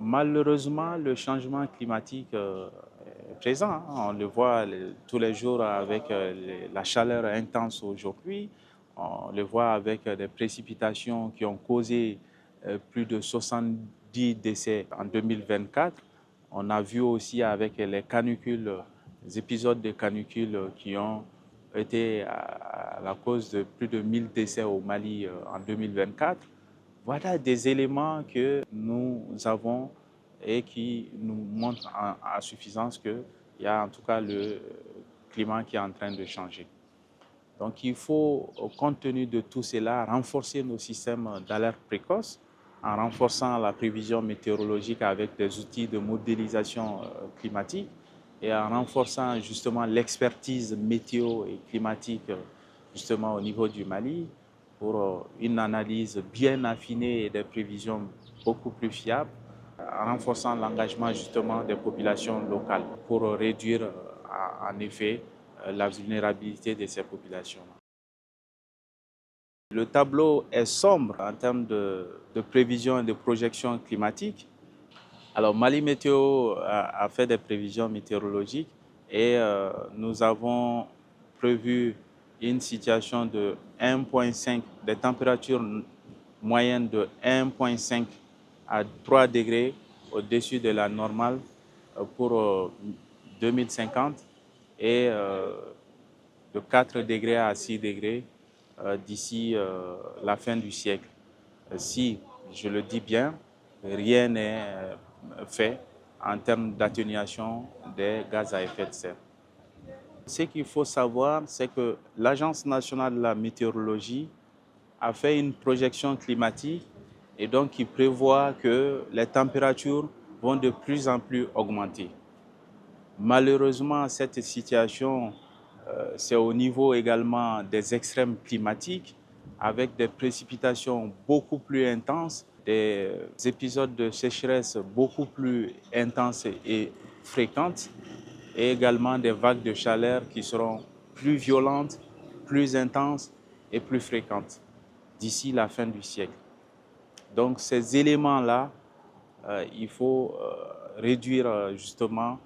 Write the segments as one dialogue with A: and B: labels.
A: Malheureusement, le changement climatique est présent, hein. On le voit tous les jours avec la chaleur intense aujourd'hui. On le voit avec des précipitations qui ont causé plus de 70 décès en 2024. On a vu aussi avec les canicules, les épisodes de canicules qui ont été à la cause de plus de 1000 décès au Mali en 2024. Voilà des éléments que nous avons et qui nous montrent à suffisance qu'il y a en tout cas le climat qui est en train de changer. Donc il faut, compte tenu de tout cela, renforcer nos systèmes d'alerte précoce en renforçant la prévision météorologique avec des outils de modélisation climatique et en renforçant justement l'expertise météo et climatique justement au niveau du Mali pour une analyse bien affinée et des prévisions beaucoup plus fiables, en renforçant l'engagement justement des populations locales pour réduire en effet la vulnérabilité de ces populations. Le tableau est sombre en termes de prévision et de projection climatique. Alors Mali Météo a fait des prévisions météorologiques et nous avons prévu une situation de 1,5, des températures moyennes de 1,5 à 3 degrés au-dessus de la normale pour 2050 et de 4 degrés à 6 degrés d'ici la fin du siècle. Si, je le dis bien, rien n'est fait en termes d'atténuation des gaz à effet de serre. Ce qu'il faut savoir, c'est que l'Agence nationale de la météorologie a fait une projection climatique et donc qui prévoit que les températures vont de plus en plus augmenter. Malheureusement, cette situation, c'est au niveau également des extrêmes climatiques avec des précipitations beaucoup plus intenses, des épisodes de sécheresse beaucoup plus intenses et fréquentes et également des vagues de chaleur qui seront plus violentes, plus intenses et plus fréquentes d'ici la fin du siècle. Donc ces éléments-là, il faut réduire justement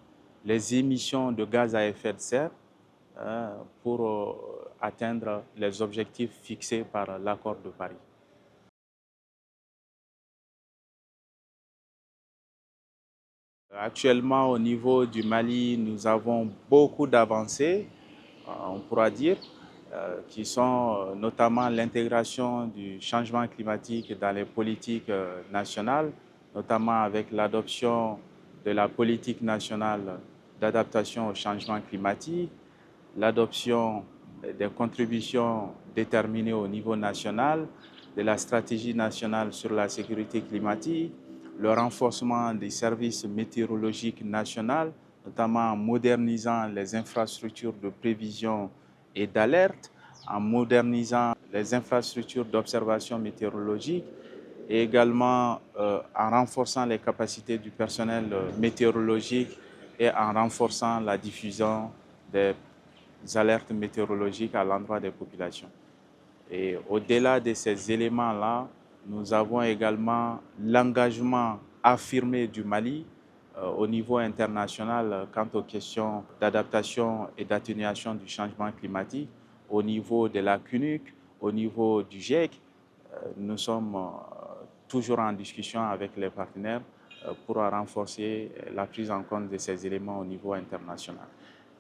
A: les émissions de gaz à effet de serre pour atteindre les objectifs fixés par l'accord de Paris. Actuellement, au niveau du Mali, nous avons beaucoup d'avancées, on pourra dire, qui sont notamment l'intégration du changement climatique dans les politiques nationales, notamment avec l'adoption de la politique nationale d'adaptation au changement climatique, l'adoption des contributions déterminées au niveau national, de la stratégie nationale sur la sécurité climatique, le renforcement des services météorologiques nationaux, notamment en modernisant les infrastructures de prévision et d'alerte, en modernisant les infrastructures d'observation météorologique et également en renforçant les capacités du personnel météorologique et en renforçant la diffusion des alertes météorologiques à l'endroit des populations. Et au-delà de ces éléments-là, nous avons également l'engagement affirmé du Mali au niveau international quant aux questions d'adaptation et d'atténuation du changement climatique, au niveau de la CNUC, au niveau du GIEC. Nous sommes toujours en discussion avec les partenaires pour renforcer la prise en compte de ces éléments au niveau international.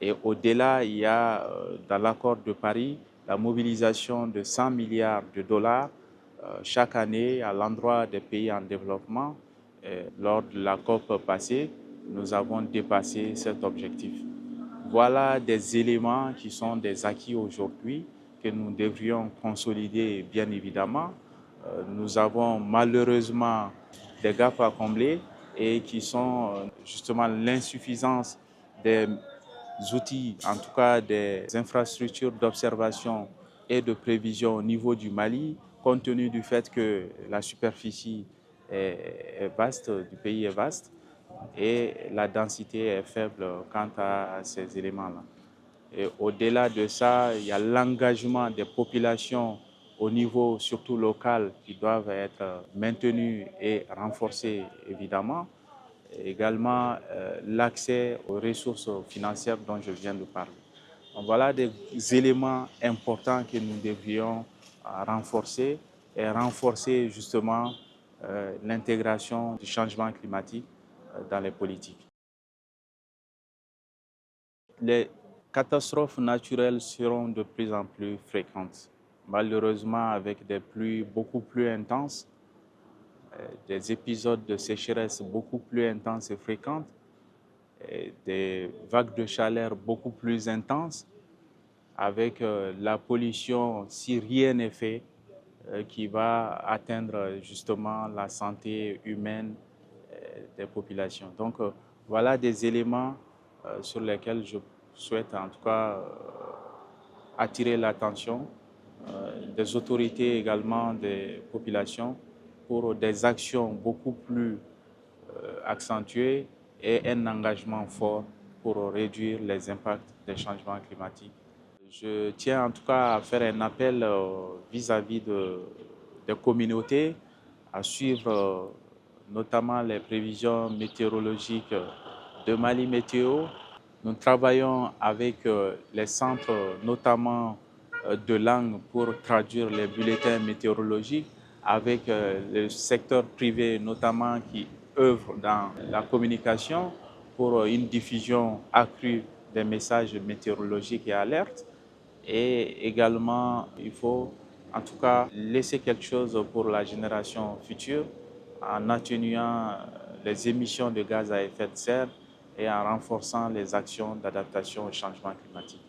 A: Et au-delà, il y a dans l'accord de Paris la mobilisation de 100 milliards de dollars chaque année à l'endroit des pays en développement. Et lors de la COP passée, nous avons dépassé cet objectif. Voilà des éléments qui sont des acquis aujourd'hui que nous devrions consolider bien évidemment. Nous avons malheureusement des gaps à combler et qui sont justement l'insuffisance des outils, en tout cas des infrastructures d'observation et de prévision au niveau du Mali, compte tenu du fait que la superficie est vaste, du pays est vaste et la densité est faible quant à ces éléments-là. Et au-delà de ça, il y a l'engagement des populations au niveau surtout local qui doivent être maintenus et renforcés évidemment. et également l'accès aux ressources financières dont je viens de parler. Donc voilà des éléments importants que nous devrions renforcer et renforcer justement l'intégration du changement climatique dans les politiques. Les catastrophes naturelles seront de plus en plus fréquentes, malheureusement avec des pluies beaucoup plus intenses, des épisodes de sécheresse beaucoup plus intenses et fréquentes, et des vagues de chaleur beaucoup plus intenses, avec la pollution, si rien n'est fait, qui va atteindre justement la santé humaine des populations. Donc voilà des éléments sur lesquels je souhaite en tout cas attirer l'attention des autorités également des populations pour des actions beaucoup plus accentuées et un engagement fort pour réduire les impacts des changements climatiques. Je tiens en tout cas à faire un appel vis-à-vis des communautés à suivre notamment les prévisions météorologiques de Mali Météo. Nous travaillons avec les centres notamment de langue pour traduire les bulletins météorologiques, avec le secteur privé notamment qui œuvre dans la communication pour une diffusion accrue des messages météorologiques et alertes. Et également, il faut en tout cas laisser quelque chose pour la génération future en atténuant les émissions de gaz à effet de serre et en renforçant les actions d'adaptation au changement climatique.